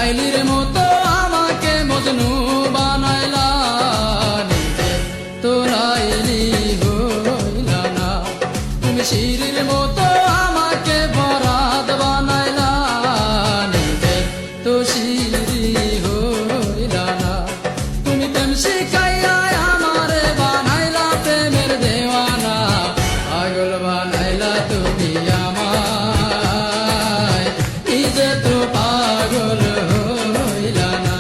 লাইলির মতো আমাকে মজনু বানাইলা, নিজে তো লাইলি হইলা না। তুমি শিরির মতো আমাকে বরাত বানাইলা, নিজে তো শিরি হইলা না। তুমি প্রেম শিখাইয়া আমারে বানাইলা প্রেমের দেওয়ানা, পাগল বানাইলা তুমি আমায়, নিজে তো পাগল হইলা না।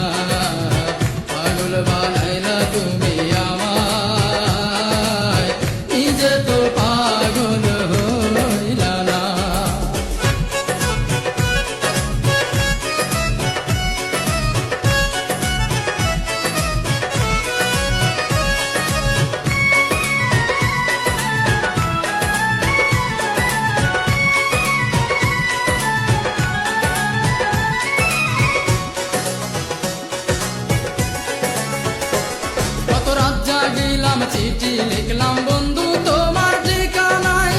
পাগল বানাইলা তুমি আমায়, নিজে তো পাগল হইলা না। কত রাত জাগিলাম চিঠি লিখলাম বন্ধু তোমার ঠিকানায়,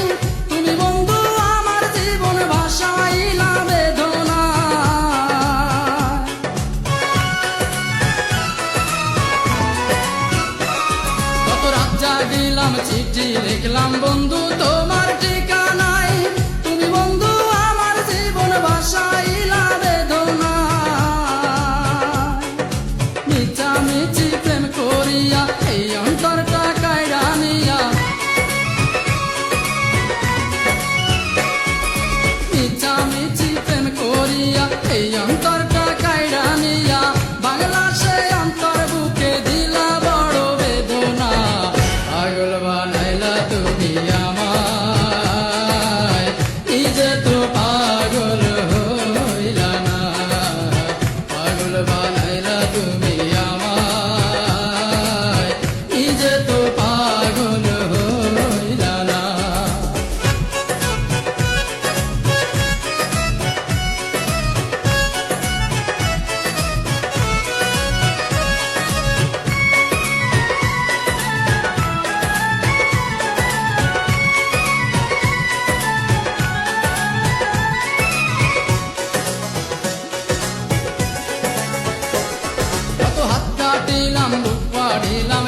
তুমি বন্ধু আমার জীবন ভাসাইলা বেদনা। কত রাত জাগিলাম চিঠি লিখলাম বন্ধু তোমার ঠিকানায়, তুমি বন্ধু আমার জীবন ভাসাইলা বেদনা। মিছামিছি প্রেম করিয়া এই অন্তরটা কাইরা নিয়া, মিছামিছি প্রেম করিয়া এই অন্তরটা কাইরা নিয়া, বাংলা সে অন্তর বুকে দিলা বড় বেদনা। পাগল বানাইলা তুমি আমায়, নিজে তো পাগল হইলা না। পাগল বানাইলা তুমি আমায়, নিজে তো পাগল হইলা না। কত হাত কাটিলাম বুক পাড়িলাম